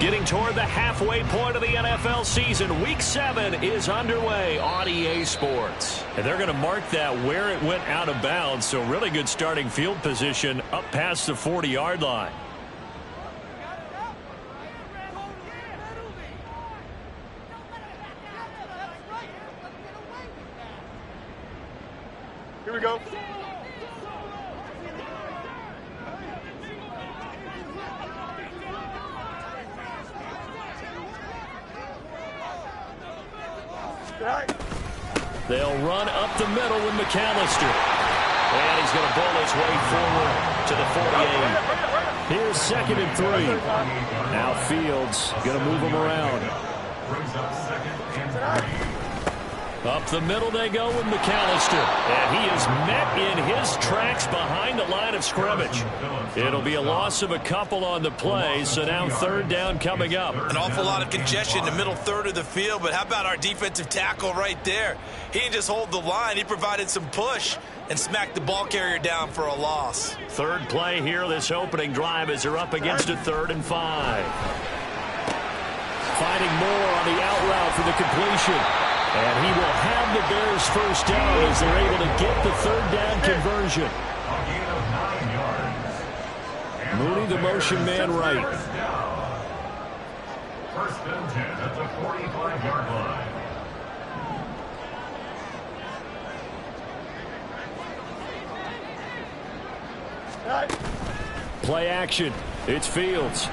Getting toward the halfway point of the NFL season. Week 7 is underway on EA Sports. And they're going to mark that where it went out of bounds. So really good starting field position up past the 40-yard line. Here we go. They'll run up the middle with McAllister. And he's going to bowl his way forward to the 48. Here's 2nd and 3. Now Fields going to move him around. Up the middle they go with McAllister. And he is met in his tracks behind the line of scrimmage. It'll be a loss of a couple on the play, so now 3rd down coming up. An awful lot of congestion in the middle third of the field, but how about our defensive tackle right there? He didn't just hold the line, he provided some push and smacked the ball carrier down for a loss. 3rd play here, this opening drive as they're up against a 3rd and 5. Finding Moore on the out route for the completion. And he will have the Bears first down as they're able to get the 3rd down conversion. Mooney, the motion man right. 1st and 10 at the 45-yard line. Play action. It's Fields.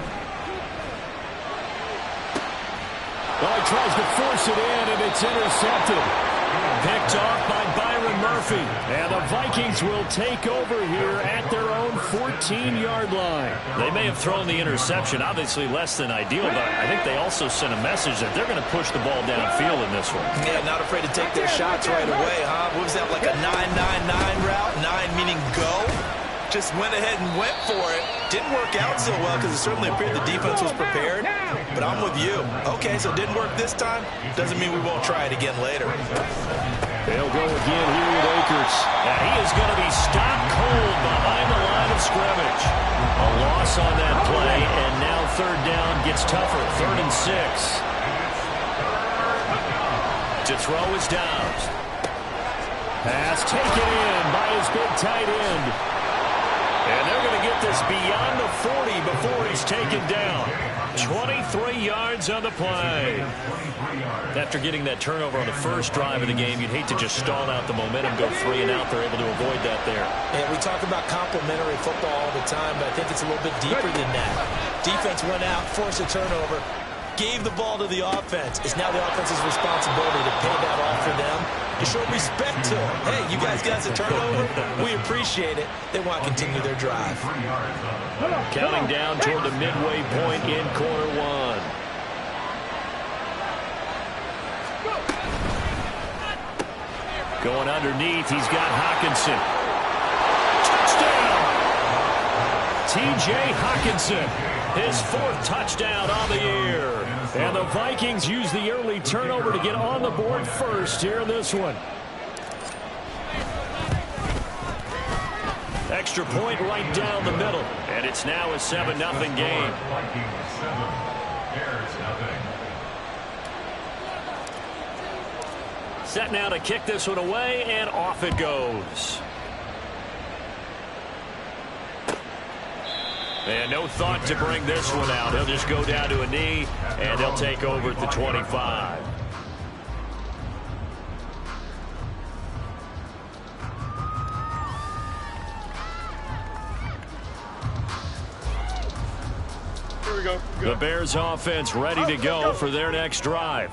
Well, he tries to force it in, and it's intercepted. Picked off by Byron Murphy. And the Vikings will take over here at their own 14-yard line. They may have thrown the interception, obviously less than ideal, but I think they also sent a message that they're going to push the ball downfield in this one. Yeah, not afraid to take their shots right away, huh? What was that, like a 9-9-9 route? 9 meaning go? Just went ahead and went for it. Didn't work out so well because it certainly appeared the defense was prepared. But I'm with you. Okay, so it didn't work this time. Doesn't mean we won't try it again later. They'll go again here with Akers. And he is going to be stopped cold behind the line of scrimmage. A loss on that play, and now 3rd down gets tougher. 3rd and 6. To throw is Downs. Pass taken in by his big tight end. And they're going to get this beyond the 40 before he's taken down. 23 yards on the play. After getting that turnover on the first drive of the game, you'd hate to just stall out the momentum, go 3 and out. They're able to avoid that there. Yeah, we talk about complementary football all the time, but I think it's a little bit deeper than that. Defense went out, forced a turnover, gave the ball to the offense. It's now the offense's responsibility to pay that off for them, to show respect to them. Hey, you guys got a turnover? We appreciate it. They want to continue their drive. Counting down toward the midway point in quarter 1. Going underneath, he's got Hockenson. Touchdown! T.J. Hockenson, his 4th touchdown on the year. And the Vikings use the early turnover to get on the board first here in this one. Extra point right down the middle. And it's now a 7-0 game. Set now to kick this one away, and off it goes. And no thought to bring this one out. He'll just go down to a knee, and they'll take over at the 25. Here we go. The Bears offense ready to go for their next drive.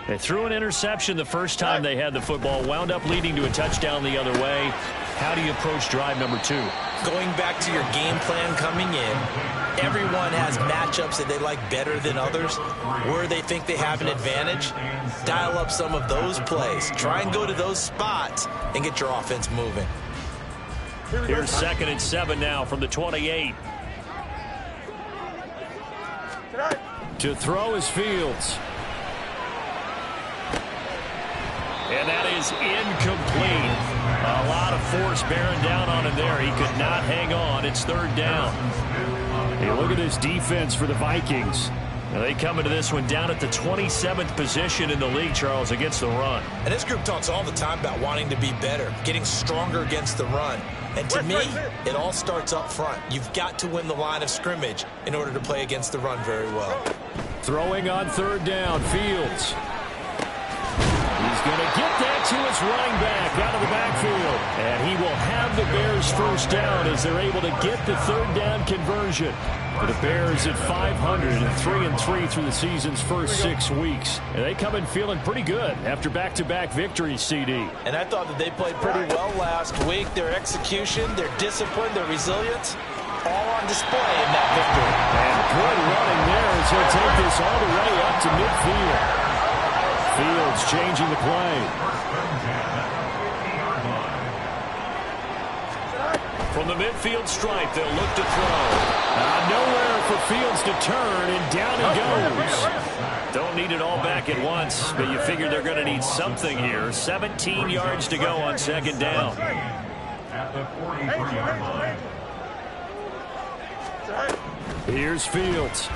They threw an interception the first time they had the football, wound up leading to a touchdown the other way. How do you approach drive number 2? Going back to your game plan coming in, everyone has matchups that they like better than others, where they think they have an advantage. Dial up some of those plays. Try and go to those spots and get your offense moving. Here's 2nd and 7 now from the 28. To throw is Fields. And that is incomplete. A lot of force bearing down on him there. He could not hang on. It's 3rd down. Hey, look at this defense for the Vikings. Now they come into this one down at the 27th position in the league, Charles, against the run. And this group talks all the time about wanting to be better, getting stronger against the run. And to me, it all starts up front. You've got to win the line of scrimmage in order to play against the run very well. Throwing on third down, Fields. He's going to get that to his running back out of the backfield. And he will have the Bears first down as they're able to get the third down conversion. For the Bears at 500 and 3-3 through the season's first 6 weeks. And they come in feeling pretty good after back-to-back victories, CD. And I thought that they played pretty well last week. Their execution, their discipline, their resilience, all on display in that victory. And good running there as he'll take this all the way up to midfield. Fields changing the play. From the midfield stripe, they'll look to throw. Nowhere for Fields to turn, and down he goes. Don't need it all back at once, but you figure they're going to need something here. 17 yards to go on second down. At the 43-yard line. Here's Fields.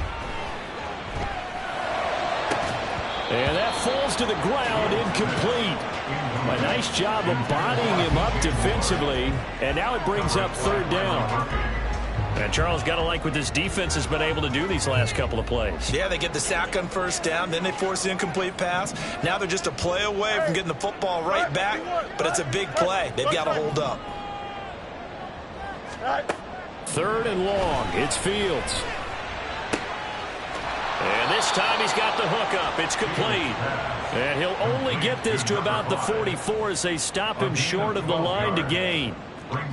And that falls to the ground, incomplete. A nice job of bodying him up defensively, and now it brings up third down. And Charles, got to like what this defense has been able to do these last couple of plays. Yeah, they get the sack on first down, then they force the incomplete pass. Now they're just a play away from getting the football right back, but it's a big play. They've got to hold up. Third and long, it's Fields. And this time he's got the hook up. It's complete. And he'll only get this to about the 44 as they stop him short of the line to gain.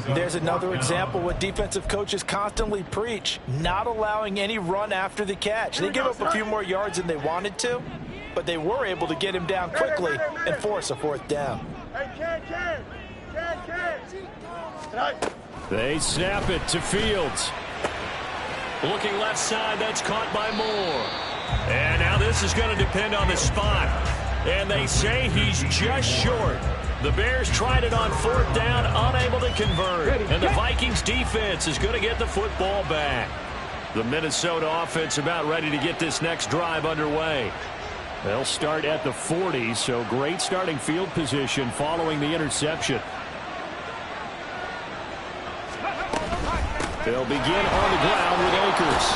There's another example what defensive coaches constantly preach, not allowing any run after the catch. They give up a few more yards than they wanted to, but they were able to get him down quickly and force a fourth down. They snap it to Fields. Looking left side, that's caught by Moore. And now this is going to depend on the spot. And they say he's just short. The Bears tried it on fourth down, unable to convert. And the Vikings defense is going to get the football back. The Minnesota offense about ready to get this next drive underway. They'll start at the 40, so great starting field position following the interception. They'll begin on the ground with Akers.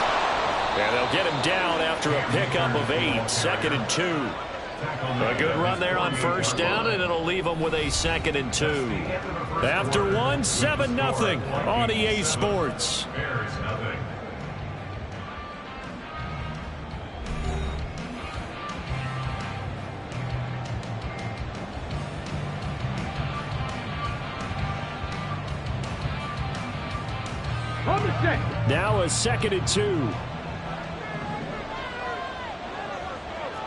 And they'll get him down after a pickup of 8, 2nd and 2. A good run there on first down, and it'll leave them with a 2nd and 2. After one, 7-0 on EA Sports. Now a 2nd and 2.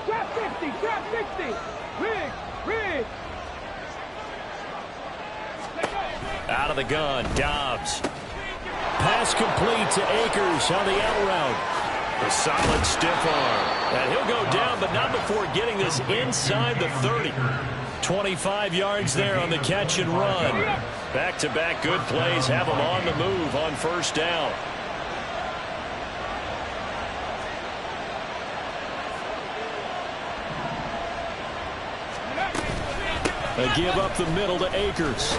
Trap 60. Riggs. Out of the gun, Dobbs. Pass complete to Akers on the out route. A solid stiff arm. And he'll go down, but not before getting this inside the 30. 25 yards there on the catch and run. Back-to-back good plays have him on the move on first down. They give up the middle to Akers.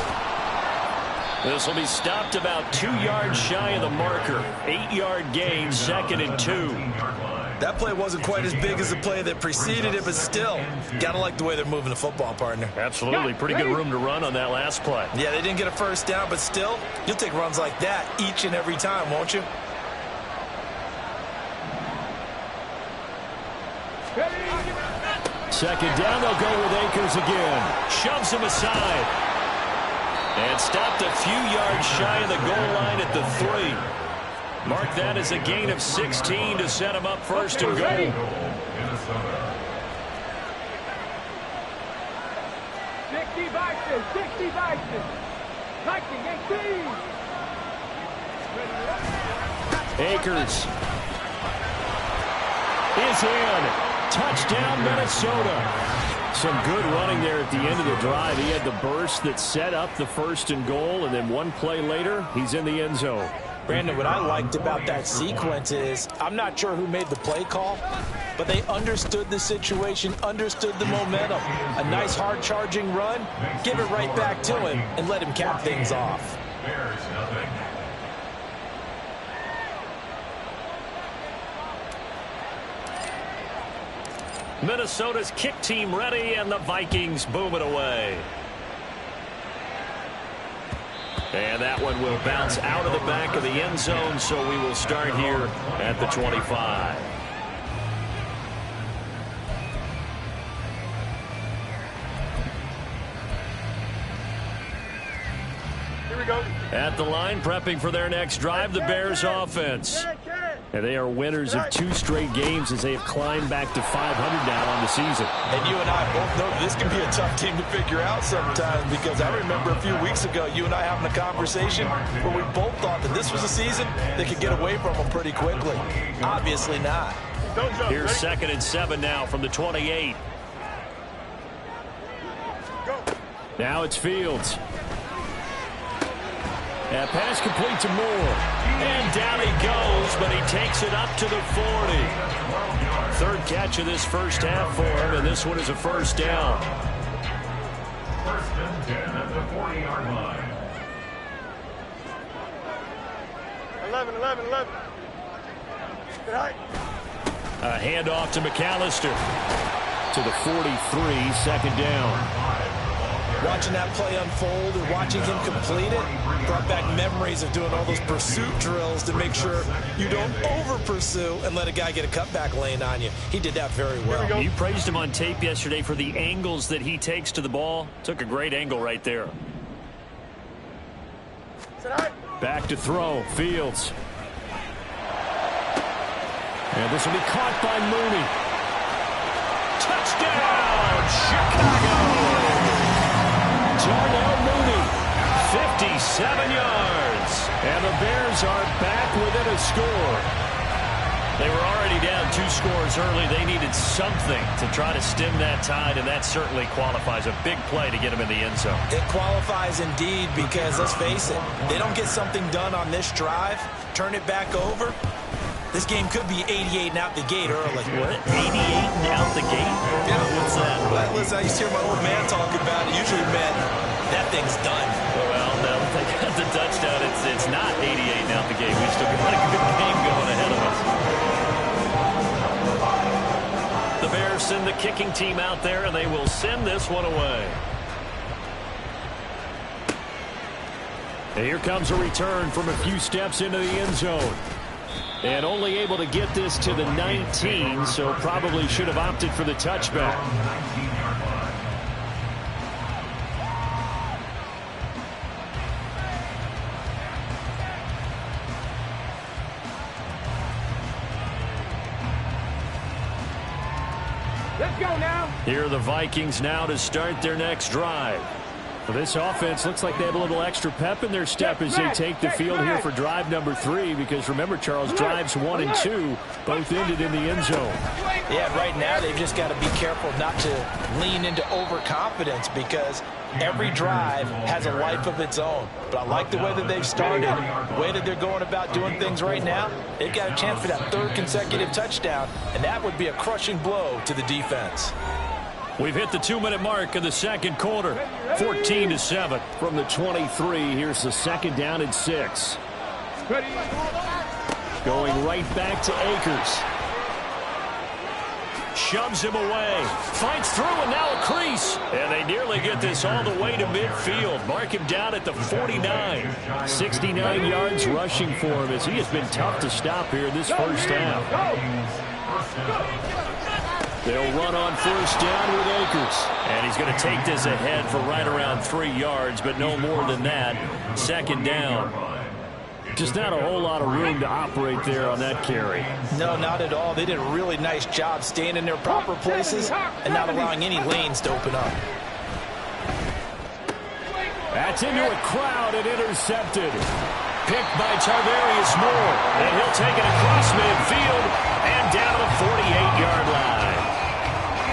This will be stopped about 2 yards shy of the marker. 8-yard gain, 2nd and 2. That play wasn't quite as big as the play that preceded it, but still, got to like the way they're moving the football, partner. Absolutely. Pretty good room to run on that last play. Yeah, they didn't get a first down, but still, you'll take runs like that each and every time, won't you? Second down, they'll go with Akers again. Shoves him aside. And stopped a few yards shy of the goal line at the 3. Mark that as a gain of 16 to set him up first and goal. 60 Vikings. Viking 18. Akers is in. Touchdown, Minnesota. Some good running there at the end of the drive. He had the burst that set up the 1st and goal, and then one play later, he's in the end zone. Brandon, what I liked about that sequence is I'm not sure who made the play call, but they understood the situation, understood the momentum. A nice hard-charging run, give it right back to him, and let him cap things off. Bears nothing. Minnesota's kick team ready, and the Vikings boom it away. And that one will bounce out of the back of the end zone, so we will start here at the 25. Here we go. At the line, prepping for their next drive, the Bears offense. And they are winners of 2 straight games as they have climbed back to 500 now on the season. And you and I both know this can be a tough team to figure out sometimes, because I remember a few weeks ago you and I having a conversation where we both thought that this was a season that could get away from them pretty quickly. Obviously not. Here's 2nd and 7 now from the 28. Now it's Fields. That pass complete to Moore. And down he goes, but he takes it up to the 40. 3rd catch of this first half for him, and this one is a 1st down. 1st and 10 at the 40-yard line. 11. Good height. A handoff to McAllister. To the 43, 2nd down. Watching that play unfold and watching him complete it brought back memories of doing all those pursuit drills to make sure you don't over-pursue and let a guy get a cutback lane on you. He did that very well. You praised him on tape yesterday for the angles that he takes to the ball. Took a great angle right there. Back to throw. Fields. And this will be caught by Mooney. Touchdown, Chicago! Darnell Mooney, 57 yards. And the Bears are back within a score. They were already down 2 scores early. They needed something to try to stem that tide, and that certainly qualifies. A big play to get them in the end zone. It qualifies indeed, because let's face it, they don't get something done on this drive, turn it back over, this game could be 88 and out the gate early. What? 88 and out the gate? Yeah. What's that? Well, listen, I used to hear my old man talk about it. Usually meant that thing's done. Well, no, they got the touchdown. It's not 88 and out the gate. We've still got a good game going ahead of us. The Bears send the kicking team out there, and they will send this one away. And here comes a return from a few steps into the end zone. And only able to get this to the 19, so probably should have opted for the touchback. Let's go now. Here are the Vikings now to start their next drive. For this offense, looks like they have a little extra pep in their step as they take the field here for drive number 3, because remember, Charles, drives 1 and 2 both ended in the end zone. Yeah, right now they've just got to be careful not to lean into overconfidence, because every drive has a life of its own. But I like the way that they've started, the way that they're going about doing things right now. They've got a chance for that 3rd consecutive touchdown, and that would be a crushing blow to the defense. We've hit the 2-minute mark of the 2nd quarter. 14-7 from the 23. Here's the 2nd down and 6. Going right back to Akers. Shoves him away. Fights through, and now a crease. And they nearly get this all the way to midfield. Mark him down at the 49. 69 yards rushing for him, as he has been tough to stop here in this first half. They'll run on 1st down with Akers. And he's going to take this ahead for right around 3 yards, but no more than that. 2nd down. Just not a whole lot of room to operate there on that carry. No, not at all. They did a really nice job staying in their proper places and not allowing any lanes to open up. That's into a crowd and intercepted. Picked by Tarvarius Moore. And he'll take it across midfield and down to the 48-yard line.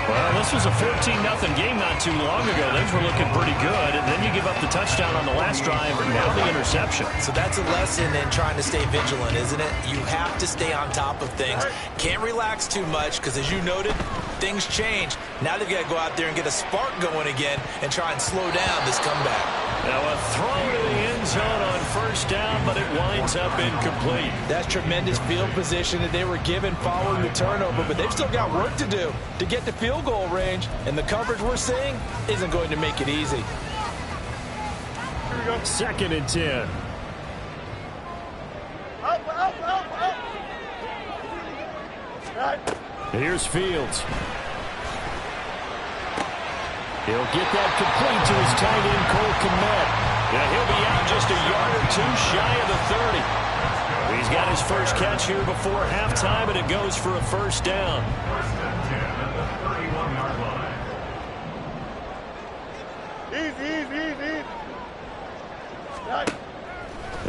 Well, this was a 14-0 game not too long ago. Things were looking pretty good, and then you give up the touchdown on the last drive, and now the interception. So that's a lesson in trying to stay vigilant, isn't it? You have to stay on top of things. Can't relax too much because, as you noted, things change. Now they've got to go out there and get a spark going again and try and slow down this comeback. Now a throw to the end zone on first down, but it winds up incomplete. That's tremendous field position that they were given following the turnover, but they've still got work to do to get to field goal range, and the coverage we're seeing isn't going to make it easy. Here we go. 2nd and 10. Up. Right. Here's Fields. He'll get that complete to his tight end, Cole Kmet. Now he'll be out just a yard or two shy of the 30. He's got his first catch here before halftime, and it goes for a first down. First and 10 at the 31-yard line. Easy. Right.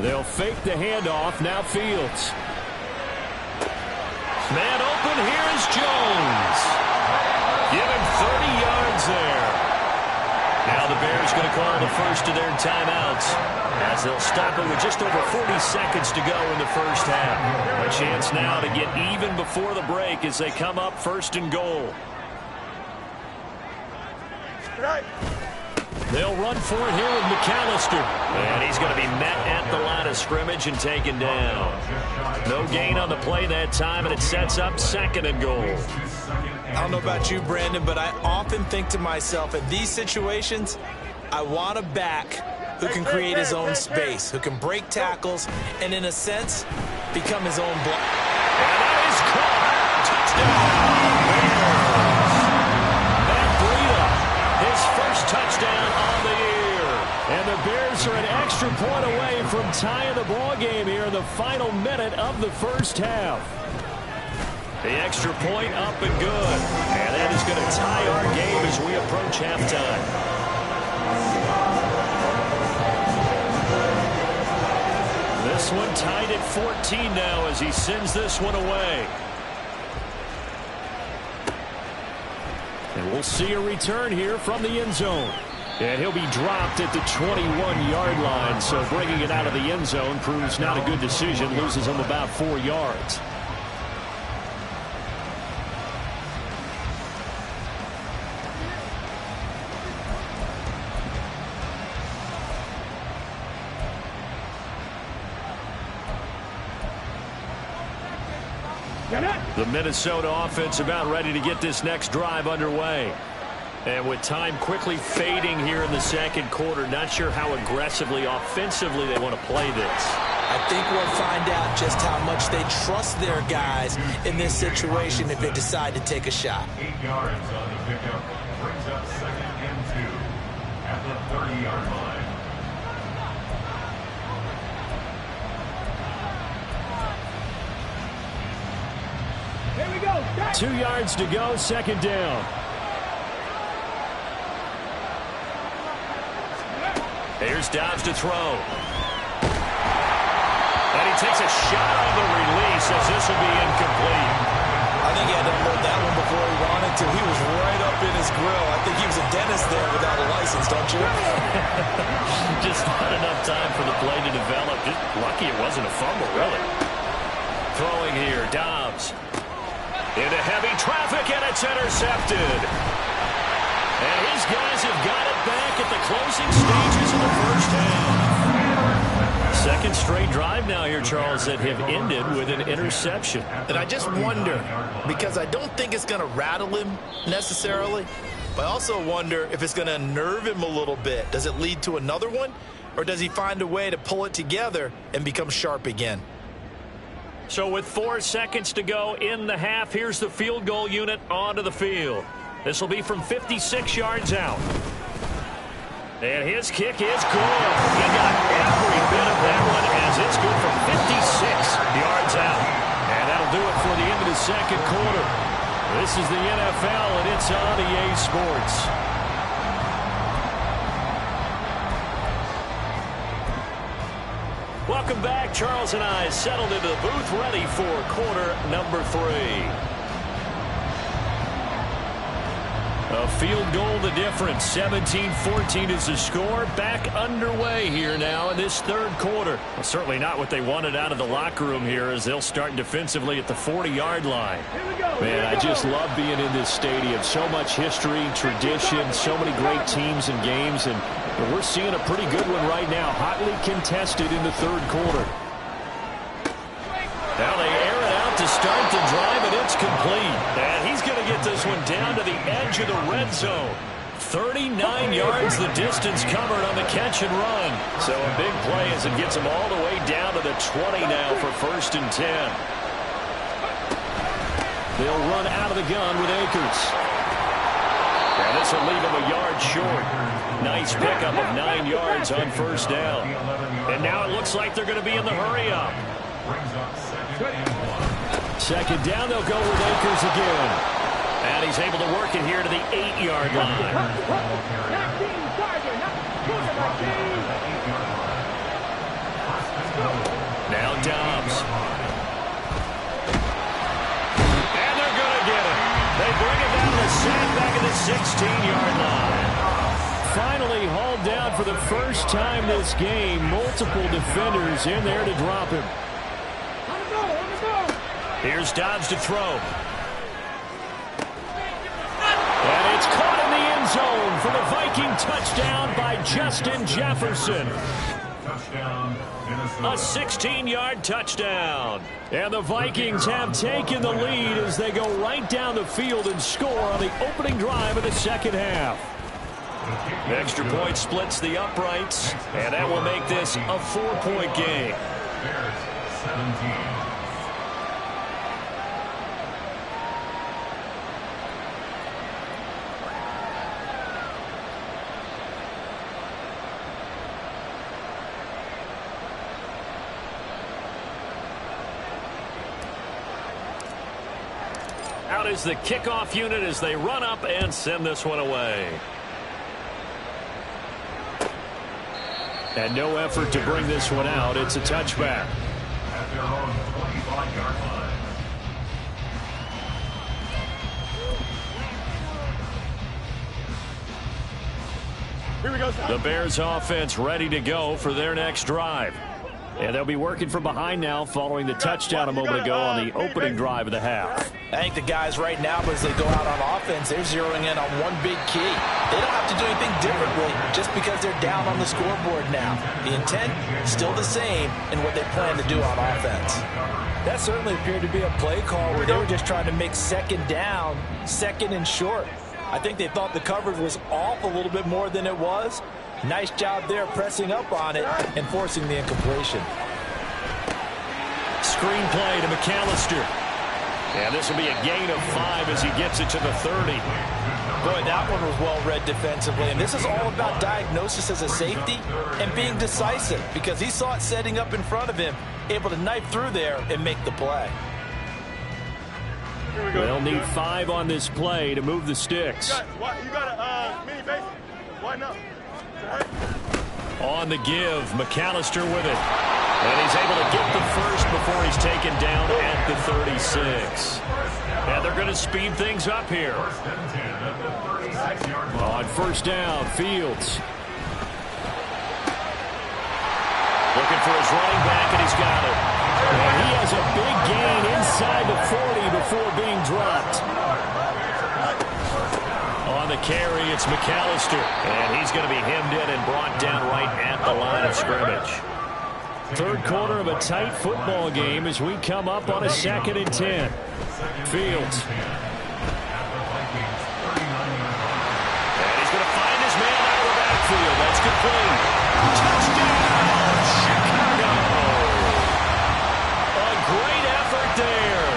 They'll fake the handoff. Now Fields. Man open. Here is Jones. Give him 30 yards there. Now the Bears going to call the first of their timeouts as they'll stop it with just over 40 seconds to go in the first half. A chance now to get even before the break as they come up 1st and goal. Right. They'll run for it here with McAllister. And he's going to be met at the line of scrimmage and taken down. No gain on the play that time, and it sets up 2nd and goal. I don't know about you, Brandon, but I often think to myself, in these situations, I want a back who can create his own space, who can break tackles, and in a sense, become his own block. And that is caught. Touchdown, Bears. Matt Breida, his first touchdown on the year. And the Bears are an extra point away from tying the ball game here in the final minute of the first half. The extra point up and good. And that is going to tie our game as we approach halftime. This one tied at 14 now as he sends this one away. And we'll see a return here from the end zone. And he'll be dropped at the 21-yard line. So bringing it out of the end zone proves not a good decision. Loses him about 4 yards. The Minnesota offense about ready to get this next drive underway. And with time quickly fading here in the second quarter, not sure how aggressively, offensively they want to play this. I think we'll find out just how much they trust their guys in this situation if they decide to take a shot. 8 yards on the pickup. Brings up 2nd and 2 at the 30-yard line. Here we go. 2 yards to go, 2nd down. Here's Dobbs to throw. And he takes a shot on the release as this will be incomplete. I think he had to unload that one before he wanted to. He was right up in his grill. I think he was a dentist there without a license, don't you? Just not enough time for the play to develop. Just lucky it wasn't a fumble, really. Throwing here, Dobbs. Into heavy traffic, and it's intercepted. And his guys have got it back at the closing stages of the first half. Second straight drive now here, Charles, that have ended with an interception. And I just wonder, because I don't think it's going to rattle him necessarily, but I also wonder if it's going to unnerve him a little bit. Does it lead to another one, or does he find a way to pull it together and become sharp again? So with 4 seconds to go in the half, here's the field goal unit onto the field. This will be from 56 yards out. And his kick is good. He got every bit of that one as it's good from 56 yards out. And that'll do it for the end of the second quarter. This is the NFL, and it's on EA Sports. Welcome back. Charles and I settled into the booth ready for quarter number 3. A field goal the difference. 17-14 is the score. Back underway here now in this third quarter. Well, certainly not what they wanted out of the locker room here as they'll start defensively at the 40-yard line. Man, I just love being in this stadium. So much history, tradition, so many great teams and games, and we're seeing a pretty good one right now. Hotly contested in the third quarter. Now they air it out to start the drive, and it's complete. And he's going to get this one down to the edge of the red zone. 39 yards the distance covered on the catch and run. So a big play as it gets him all the way down to the 20 now for 1st and 10. They'll run out of the gun with Akers. And this will leave him a yard short. Nice pickup of 9 yards on 1st down. And now it looks like they're going to be in the hurry-up. 2nd down, they'll go with Akers again. And he's able to work it here to the 8-yard line. Now Dobbs. And they're going to get it. They bring it down to the sack back at the 16-yard line. Finally hauled down for the first time this game. Multiple defenders in there to drop him. Here's Dobbs to throw. And it's caught in the end zone for the Viking touchdown by Justin Jefferson. A 16-yard touchdown. And the Vikings have taken the lead as they go right down the field and score on the opening drive of the second half. Extra point splits the uprights, and that will make this a 4-point game. Bears 17. Out is the kickoff unit as they run up and send this one away. And no effort to bring this one out. It's a touchback. At their own 25-yard line. Here we go, son. The Bears offense ready to go for their next drive. And they'll be working from behind now following the touchdown a moment ago on the opening drive of the half. I think the guys right now, as they go out on offense, they're zeroing in on one big key. They don't have to do anything differently just because they're down on the scoreboard now. The intent, still the same in what they plan to do on offense. That certainly appeared to be a play call where they were just trying to make 2nd down, 2nd and short. I think they thought the coverage was off a little bit more than it was. Nice job there pressing up on it and forcing the incompletion. Screen play to McAllister. And this will be a gain of 5 as he gets it to the 30. Boy, that one was well read defensively. And this is all about diagnosis as a safety and being decisive because he saw it setting up in front of him, able to knife through there and make the play. They'll need 5 on this play to move the sticks. You got a mini base. Why not? On the give, McAllister with it. And he's able to get the first before he's taken down at the 36. And they're going to speed things up here. On 1st down, Fields. Looking for his running back, and he's got it. And he has a big gain inside the 40 before being dropped. On the carry, it's McAllister. And he's going to be hemmed in and brought down right at the line of scrimmage. Third quarter of a tight football game as we come up on a 2nd and 10. Fields. And he's going to find his man out of the backfield. That's complete. Touchdown, Chicago. A great effort there.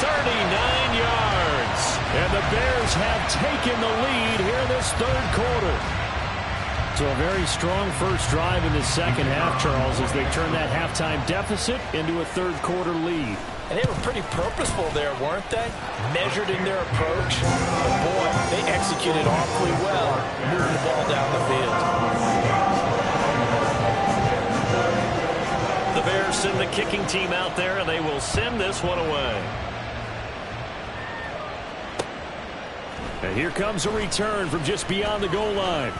39 yards. And the Bears have taken the lead here in this third quarter. So a very strong first drive in the second half, Charles, as they turn that halftime deficit into a third quarter lead. And they were pretty purposeful there, weren't they? Measured in their approach. But boy, they executed awfully well, moving the ball down the field. The Bears send the kicking team out there, and they will send this one away. And here comes a return from just beyond the goal line.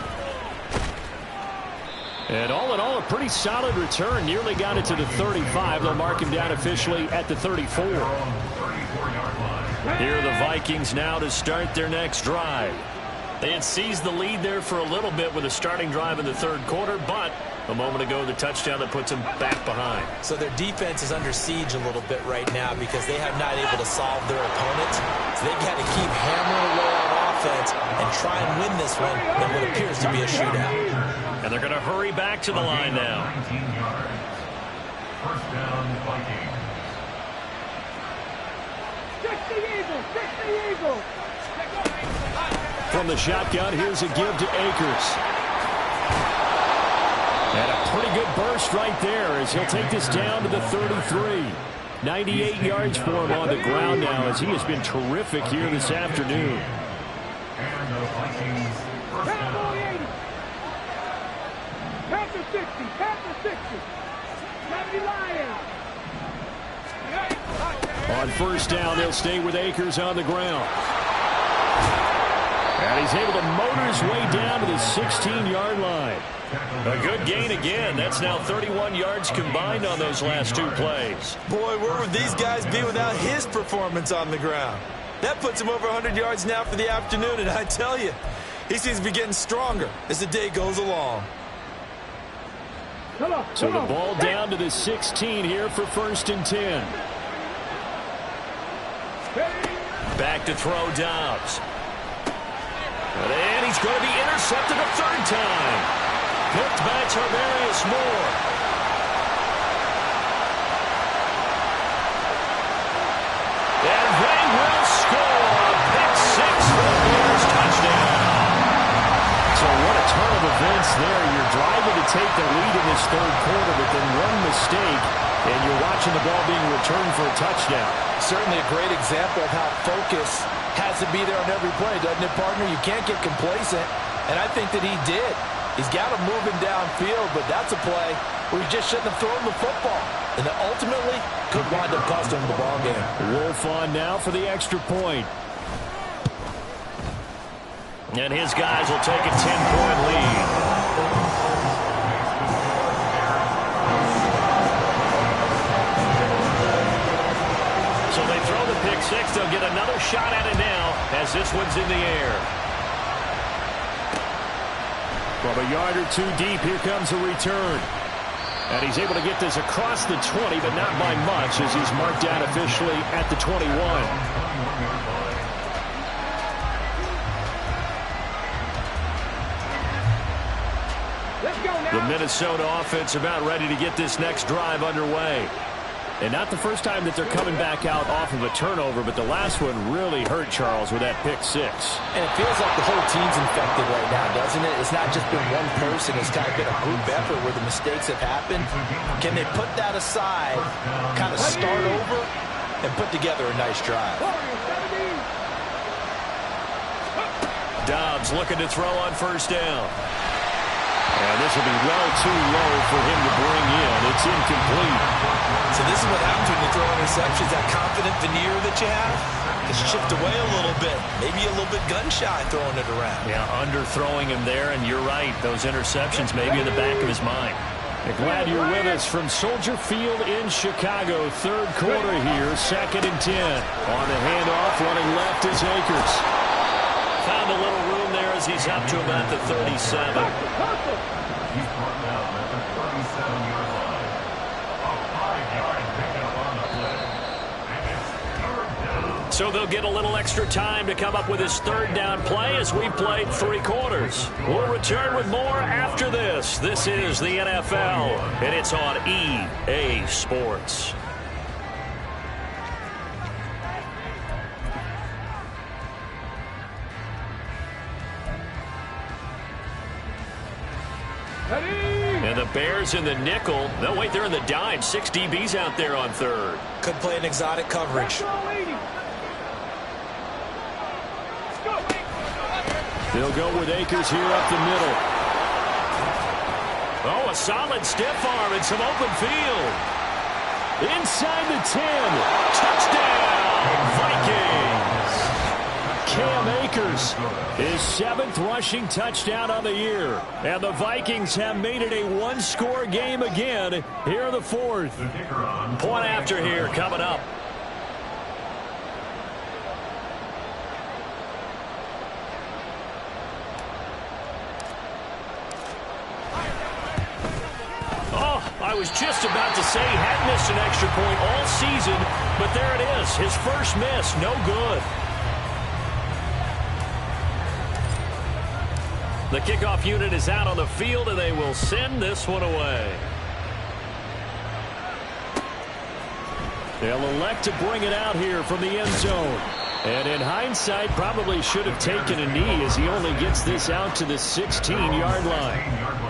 And all in all, a pretty solid return. Nearly got it to the 35. They'll mark him down officially at the 34. Here are the Vikings now to start their next drive. They had seized the lead there for a little bit with a starting drive in the third quarter, but a moment ago, the touchdown that puts them back behind. So their defense is under siege a little bit right now because they have not able to solve their opponent. So they've got to keep hammering away on offense and try and win this one in what appears to be a shootout. And they're going to hurry back to the line now. 19 yards. First down, Vikings. From the shotgun, here's a give to Akers. And a pretty good burst right there as he'll take this down to the 33. 98 yards for him on the ground now as he has been terrific here this afternoon. And the Vikings first down. Panther 60, Panther 60. 90 Lions. On first down, they'll stay with Akers on the ground. And he's able to motor his way down to the 16-yard line. A good gain again. That's now 31 yards combined on those last two plays. Boy, where would these guys be without his performance on the ground? That puts him over 100 yards now for the afternoon, and I tell you, he seems to be getting stronger as the day goes along. So the ball down to the 16 here for 1st and 10. Back to throw Dobbs. And he's going to be intercepted a third time. Picked by Tarvarius Moore. And they will score a pick six for the Bears touchdown. So what a turn of events there. You're driving to take the lead in this third quarter, but then one mistake, and you're watching the ball being returned for a touchdown. Certainly a great example of how focus has to be there on every play, doesn't it, partner? You can't get complacent, and I think that he did. He's got him moving downfield, but that's a play where he just shouldn't have thrown the football, and that ultimately could wind up costing him the ball game. Wolf on now for the extra point. And his guys will take a 10-point lead. So they throw the pick six. They'll get another shot at it now as this one's in the air. From a yard or two deep, here comes a return. And he's able to get this across the 20, but not by much as he's marked down officially at the 21. The Minnesota offense about ready to get this next drive underway. And not the first time that they're coming back out off of a turnover, but the last one really hurt Charles with that pick six. And it feels like the whole team's infected right now, doesn't it? It's not just been one person. It's kind of been a group effort where the mistakes have happened. Can they put that aside, kind of start over, and put together a nice drive? Dobbs looking to throw on first down. And this will be well too low for him to bring in. It's incomplete. So this is what happens when you throw interceptions. That confident veneer that you have is chipped away a little bit. Maybe a little bit gun-shy throwing it around. Yeah, underthrowing him there, and you're right. Those interceptions maybe in the back of his mind. Glad you're with us from Soldier Field in Chicago. Third quarter here, 2nd and 10. On the handoff, running left is Akers. Found a little room there as he's up to about the 37. He's brought down at the 37-yard line. A 5-yard pickup on the play. And it's third down. So they'll get a little extra time to come up with his third down play as we've played 3 quarters. We'll return with more after this. This is the NFL, and it's on EA Sports. And the Bears in the nickel. No, wait, they're in the dime. 6 DBs out there on third. Could play an exotic coverage. They'll go with Akers here up the middle. Oh, a solid stiff arm and some open field. Inside the 10. Touchdown, Vikings. Cam Akers, his 7th rushing touchdown of the year. And the Vikings have made it a one-score game again here in the 4th. Point after here coming up. I was just about to say he hadn't missed an extra point all season, but there it is. His first miss, no good. The kickoff unit is out on the field, and they will send this one away. They'll elect to bring it out here from the end zone. And in hindsight, probably should have taken a knee as he only gets this out to the 16-yard line.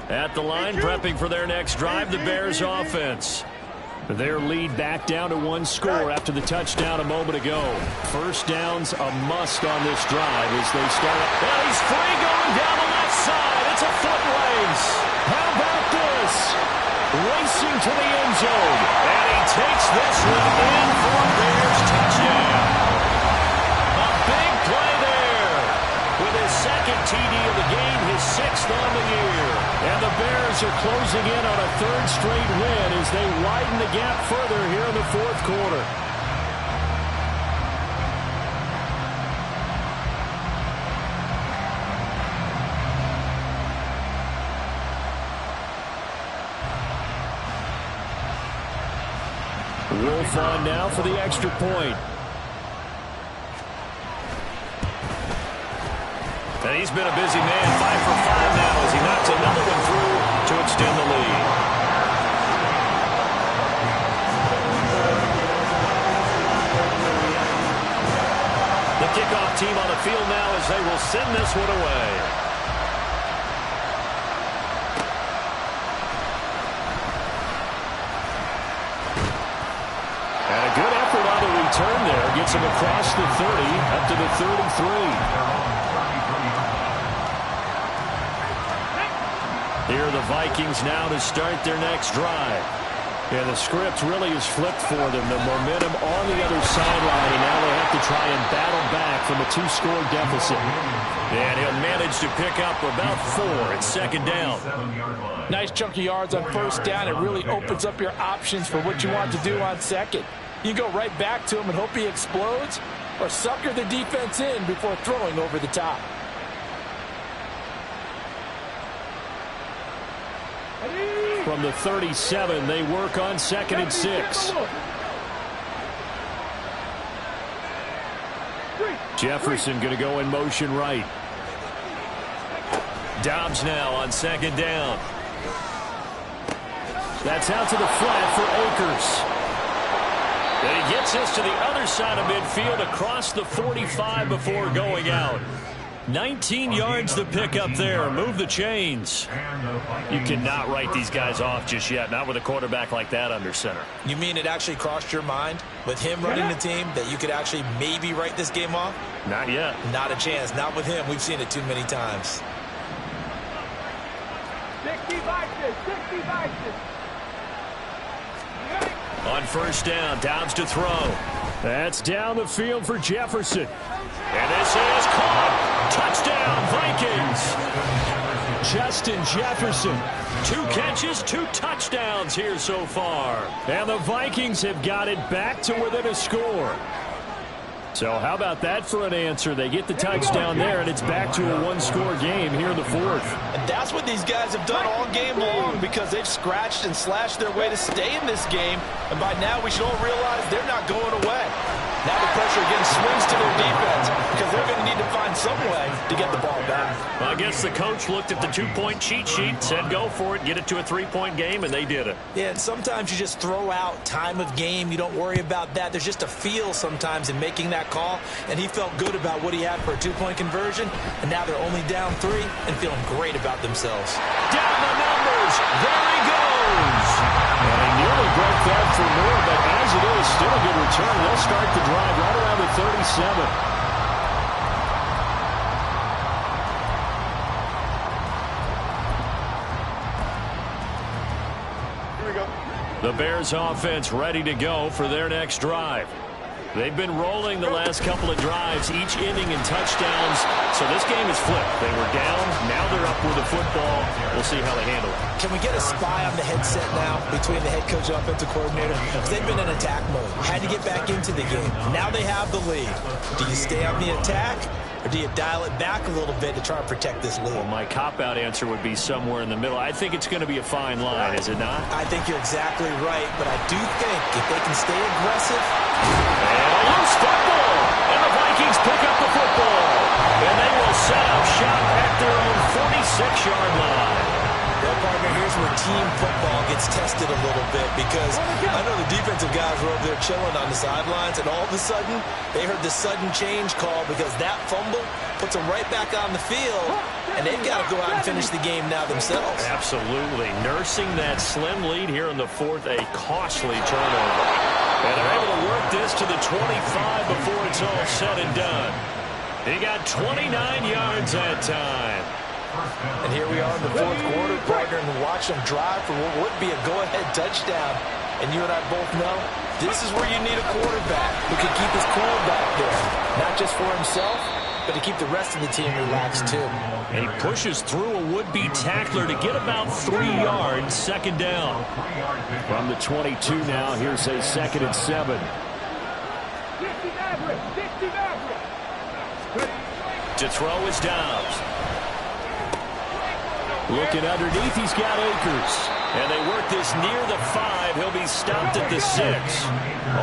At the line, prepping for their next drive, the Bears offense. Their lead back down to 1 score after the touchdown a moment ago. First down's a must on this drive as they start. Well, he's free going down the left side. It's a foot race. How about this? Racing to the end zone. And he takes this one in for a Bears touchdown. A big play there. With his 2nd TD of the game, his 6th on the year. And the Bears are closing in on a 3rd straight win as they widen the gap further here in the 4th quarter. Wolf on now for the extra point. And he's been a busy man, 5 for 5 now as he knocks another one through to extend the lead. The kickoff team on the field now as they will send this one away. And a good effort on the return there. Gets him across the 30 up to the 33. Here are the Vikings now to start their next drive. And the script really is flipped for them. The momentum on the other sideline, and now they have to try and battle back from a 2-score deficit. And he'll manage to pick up about 4. It's 2nd down. Nice chunk of yards on 1st down. It really opens up your options for what you want to do on 2nd. You go right back to him and hope he explodes, or sucker the defense in before throwing over the top. From the 37, they work on 2nd and 6. Jefferson going to go in motion right. Dobbs now on 2nd down. That's out to the flat for Akers. And he gets this to the other side of midfield across the 45 before going out. 19 yards to pick up there. Move the chains. You cannot write these guys off just yet. Not with a quarterback like that under center. You mean it actually crossed your mind with him running the team that you could actually maybe write this game off? Not yet. Not a chance. Not with him. We've seen it too many times. 60 Vikings. 60 Vikings. On 1st down, Dobbs to throw. That's down the field for Jefferson. And this is caught. Touchdown, Vikings. Justin Jefferson. 2 catches, 2 touchdowns here so far. And the Vikings have got it back to within a score. So how about that for an answer? They get the touchdown there, and it's back to a 1-score game here in the 4th. And that's what these guys have done all game long because they've scratched and slashed their way to stay in this game. And by now, we should all realize they're not going away. Now the pressure again swings to their defense because they're going to need to find some way to get the ball back. Well, I guess the coach looked at the 2-point cheat sheet, said go for it, get it to a 3-point game, and they did it. Yeah, and sometimes you just throw out time of game. You don't worry about that. There's just a feel sometimes in making that call, and he felt good about what he had for a 2-point conversion, and now they're only down 3 and feeling great about themselves. Down the numbers. There he goes. And he nearly broke that for more, but as it is, still a good return. They'll start the drive right around the 37. The Bears offense ready to go for their next drive. They've been rolling the last couple of drives, each inning in touchdowns. So this game is flipped. They were down. Now they're up with the football. We'll see how they handle it. Can we get a spy on the headset now between the head coach and offensive coordinator? Because they've been in attack mode. Had to get back into the game. Now they have the lead. Do you stay on the attack? Or do you dial it back a little bit to try and protect this lead? Well, my cop-out answer would be somewhere in the middle. I think it's going to be a fine line, is it not? I think you're exactly right, but I do think if they can stay aggressive. And a loose football. And the Vikings pick up the football. And they will set up shop at their own 46-yard line. Well, partner, here's where team football gets tested a little bit because I know the defensive guys were over there chilling on the sidelines, and all of a sudden, they heard the sudden change call because that fumble puts them right back on the field, and they've got to go out and finish the game now themselves. Absolutely. Nursing that slim lead here in the fourth, a costly turnover. And they're able to work this to the 25 before it's all said and done. He got 29 yards that time. And here we are in the fourth quarter, partner, and watch them drive for what would be a go-ahead touchdown. And you and I both know this is where you need a quarterback who can keep his cool back there. Not just for himself, but to keep the rest of the team relaxed, too. And he pushes through a would-be tackler to get about 3 yards, second down. From the 22 now, here's a 2nd and 7. To throw is Dobbs. Looking underneath, he's got Akers. And they work this near the 5. He'll be stopped at the 6.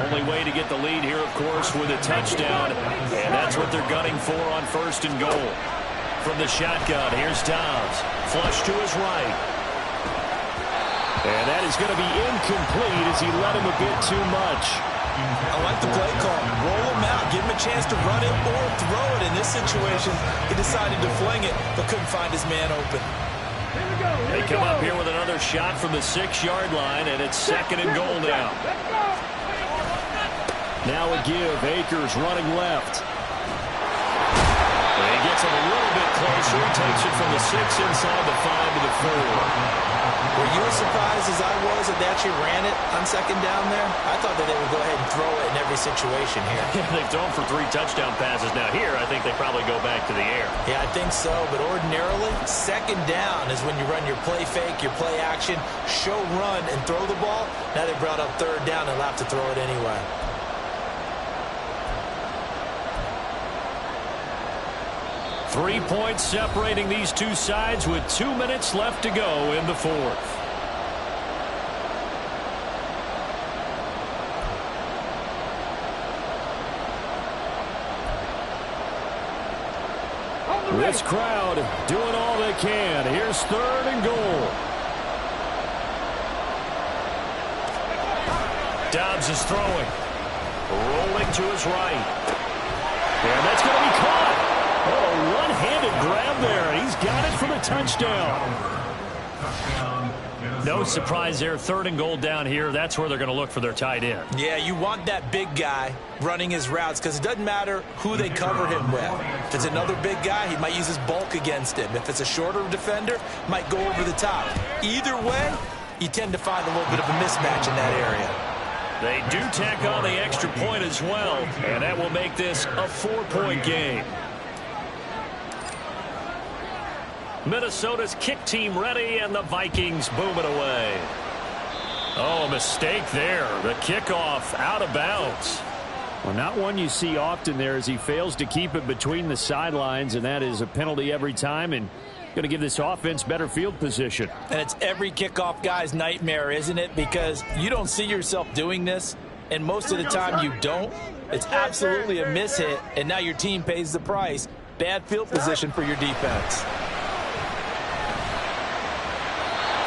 Only way to get the lead here, of course, with a touchdown. And that's what they're gunning for on 1st and goal. From the shotgun, here's Dobbs. Flush to his right. And that is going to be incomplete as he let him a bit too much. I like the play call. Roll him out. Give him a chance to run it or throw it. In this situation, he decided to fling it, but couldn't find his man open. They come up here with another shot from the 6-yard line, and it's 2nd and goal now. Now a give. Akers running left. And he gets it a little bit closer. He takes it from the 6 inside the 5 to the 4. Were you as surprised as I was that they actually ran it on 2nd down there? I thought that they would go ahead and throw it in every situation here. Yeah, they've thrown for 3 touchdown passes. Now here, I think they probably go back to the air. Yeah, I think so. But ordinarily, 2nd down is when you run your play fake, your play action, show run, and throw the ball. Now they brought up 3rd down and allowed to throw it anyway. Three points separating these two sides with 2 minutes left to go in the 4th. This crowd doing all they can. Here's 3rd and goal. Dobbs is throwing. Rolling to his right. And that's going to be caught. Oh, one-handed grab there, and he's got it for the touchdown. No surprise there, 3rd and goal down here. That's where they're going to look for their tight end. Yeah, you want that big guy running his routes because it doesn't matter who they cover him with. If it's another big guy, he might use his bulk against him. If it's a shorter defender, might go over the top. Either way, you tend to find a little bit of a mismatch in that area. They do tack on the extra point as well, and that will make this a 4-point game. Minnesota's kick team ready, and the Vikings boom it away. Oh, mistake there. The kickoff out of bounds. Well, not one you see often there as he fails to keep it between the sidelines, and that is a penalty every time, and going to give this offense better field position. And it's every kickoff guy's nightmare, isn't it? Because you don't see yourself doing this, and most of the time you don't. It's absolutely a mishit, and now your team pays the price. Bad field position for your defense.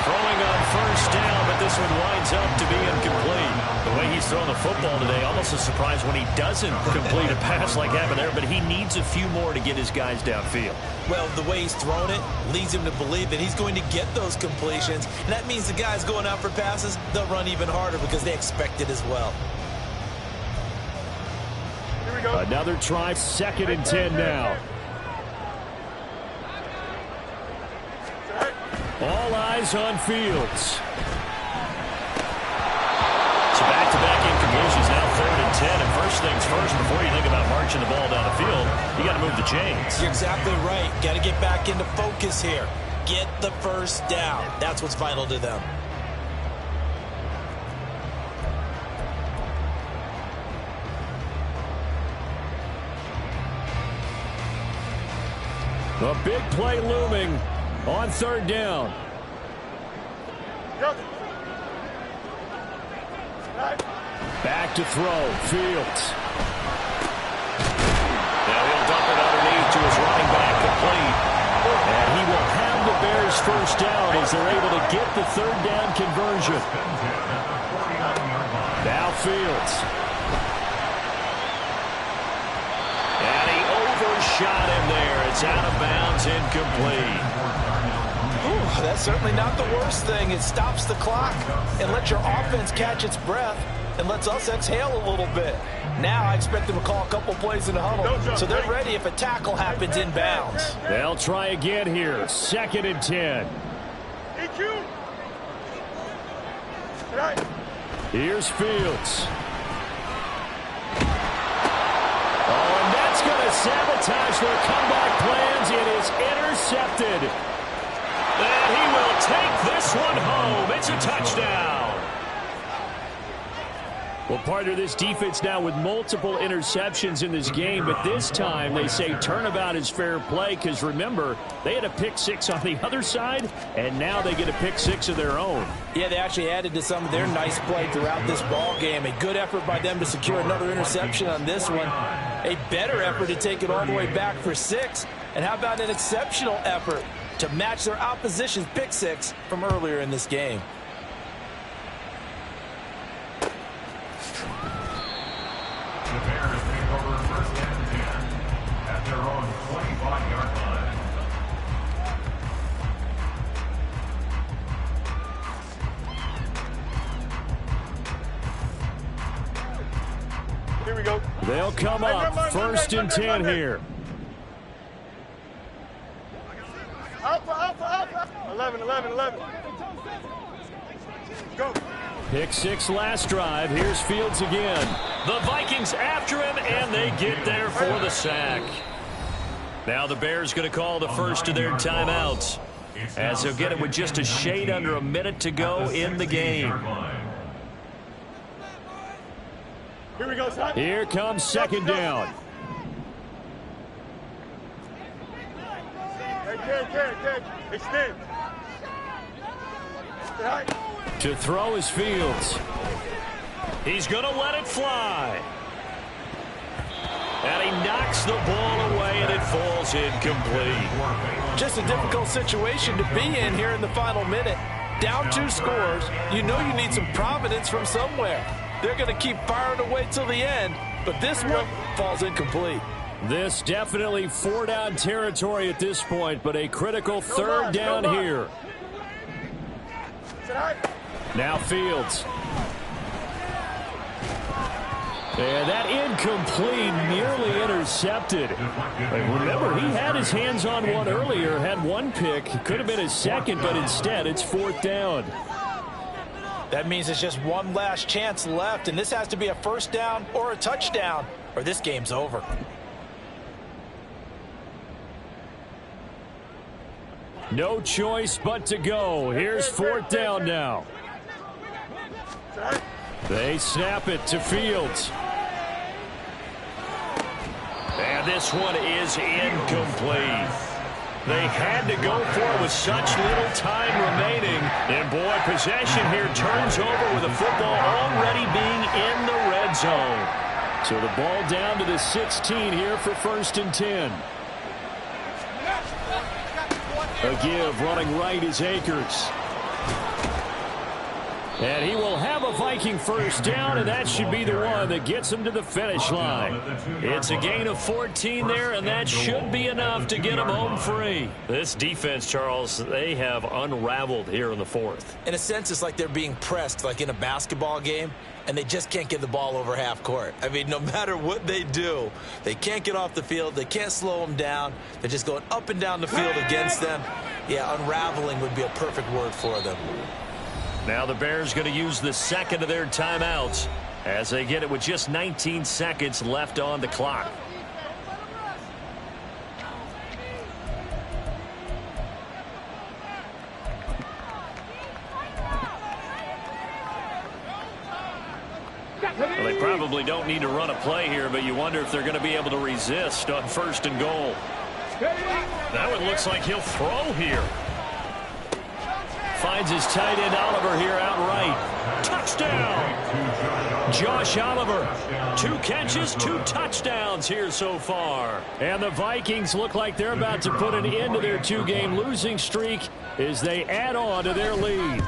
Throwing on 1st down, but this one winds up to be incomplete. The way he's throwing the football today, almost a surprise when he doesn't complete a pass like happened there, but he needs a few more to get his guys downfield. Well, the way he's thrown it leads him to believe that he's going to get those completions, and that means the guys going out for passes, they'll run even harder because they expect it as well. Here we go. Another try, 2nd and 10 now. All eyes on Fields. 10, and first things first, before you think about marching the ball down the field, you got to move the chains. You're exactly right. Got to get back into focus here. Get the first down. That's what's vital to them. A big play looming on third down. Back to throw. Fields. Now he'll dump it underneath to his running back, complete. And he will have the Bears first down as they're able to get the third down conversion. Now Fields. And he overshot him there. It's out of bounds, incomplete. Ooh, that's certainly not the worst thing. It stops the clock and lets your offense catch its breath and lets us exhale a little bit. Now I expect them to call a couple plays in the huddle, so they're ready if a tackle happens inbounds. They'll try again here. 2nd and 10. Here's Fields. Oh, and that's going to sabotage their comeback plans. It is intercepted. And he will take this one home. It's a touchdown. Well, partner, this defense now with multiple interceptions in this game, but this time they say turnabout is fair play because, remember, they had a pick 6 on the other side, and now they get a pick 6 of their own. Yeah, they actually added to some of their nice play throughout this ball game. A good effort by them to secure another interception on this one. A better effort to take it all the way back for 6. And how about an exceptional effort to match their opposition's pick 6 from earlier in this game? The Bears take over first and 10 at their own 25-yard line. Here we go. They'll come up 1st and 10 here. Alpha. 11. Go. Pick 6 last drive. Here's Fields again. The Vikings after him, and they get there for the sack. Now the Bears going to call the first of their timeouts, as they'll get it with just a shade under a minute to go in the game. Here we go, son. Here comes 2nd down. Hey, extend. To throw is Fields. He's going to let it fly. And he knocks the ball away, and it falls incomplete. Just a difficult situation to be in here in the final minute. Down 2 scores, you know you need some providence from somewhere. They're going to keep firing away till the end, but this one falls incomplete. This definitely 4-down territory at this point, but a critical 3rd down here. Now Fields. And that incomplete, nearly intercepted. Remember, he had his hands on one earlier, had one pick. Could have been his 2nd, but instead it's 4th down. That means it's just one last chance left, and this has to be a 1st down or a touchdown, or this game's over. No choice but to go. Here's 4th down now. They snap it to Fields. And this one is incomplete. They had to go for it with such little time remaining. And, boy, possession here turns over with the football already being in the red zone. So the ball down to the 16 here for 1st and 10. A give running right is Akers. And he will have a Viking first down, and that should be the one that gets him to the finish line. It's a gain of 14 there, and that should be enough to get him home free. This defense, Charles, they have unraveled here in the 4th. In a sense, it's like they're being pressed like in a basketball game, and they just can't get the ball over half court. I mean, no matter what they do, they can't get off the field. They can't slow them down. They're just going up and down the field against them. Yeah, unraveling would be a perfect word for them. Now the Bears going to use the 2nd of their timeouts as they get it with just 19 seconds left on the clock. Well, they probably don't need to run a play here, but you wonder if they're going to be able to resist on 1st and goal. That one looks like he'll throw here. Finds his tight end Oliver here outright. Touchdown! Josh Oliver. 2 catches, 2 touchdowns here so far. And the Vikings look like they're about to put an end to their 2-game losing streak as they add on to their lead.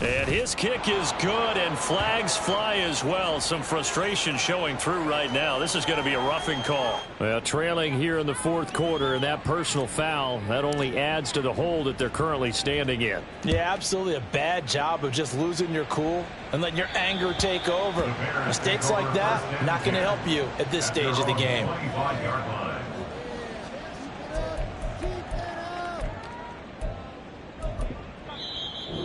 And his kick is good, and flags fly as well. Some frustration showing through right now. This is going to be a roughing call. Well, trailing here in the 4th quarter, and that personal foul, that only adds to the hole that they're currently standing in. Yeah, absolutely a bad job of just losing your cool and letting your anger take over. Mistakes like that, not going to help you at this stage of the game.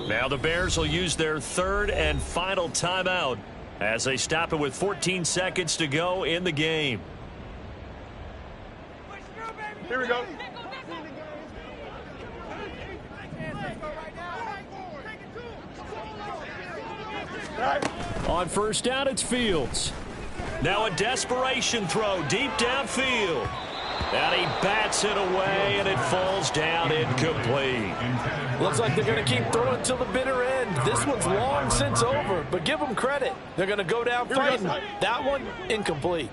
Now the Bears will use their 3rd and final timeout as they stop it with 14 seconds to go in the game. Here we go. On 1st down, it's Fields. Now a desperation throw deep downfield. And he bats it away, and it falls down incomplete. Looks like they're going to keep throwing till the bitter end. This one's long since over, but give them credit. They're going to go down fighting. That one, incomplete.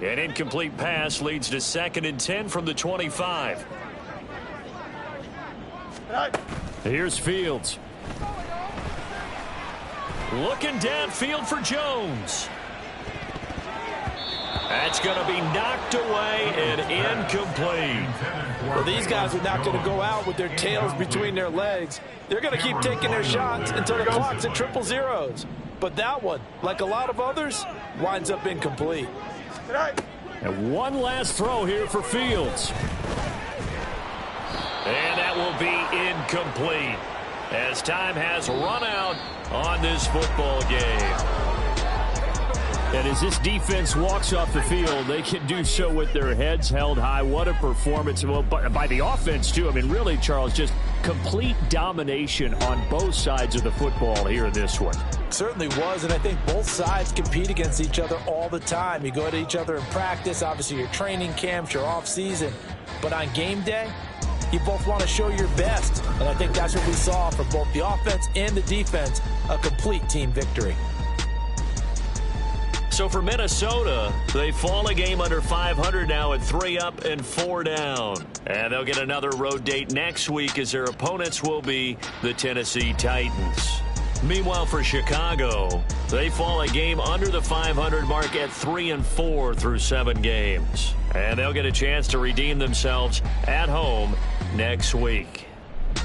An incomplete pass leads to 2nd and 10 from the 25. Here's Fields. Looking downfield for Jones. That's going to be knocked away and incomplete. Well, these guys are not going to go out with their tails between their legs. They're going to keep taking their shots until the clock's at 000. But that one, like a lot of others, winds up incomplete. And one last throw here for Fields. And that will be incomplete as time has run out on this football game. And as this defense walks off the field, they can do so with their heads held high. What a performance. Well, by the offense, too. I mean, really, Charles, just complete domination on both sides of the football here in this one. Certainly was, and I think both sides compete against each other all the time. You go to each other in practice, obviously your training camps, your off-season. But on game day, you both want to show your best. And I think that's what we saw from both the offense and the defense, a complete team victory. So for Minnesota, they fall a game under 500 now at 3 up and 4 down. And they'll get another road date next week as their opponents will be the Tennessee Titans. Meanwhile, for Chicago, they fall a game under the 500 mark at 3 and 4 through 7 games. And they'll get a chance to redeem themselves at home next week.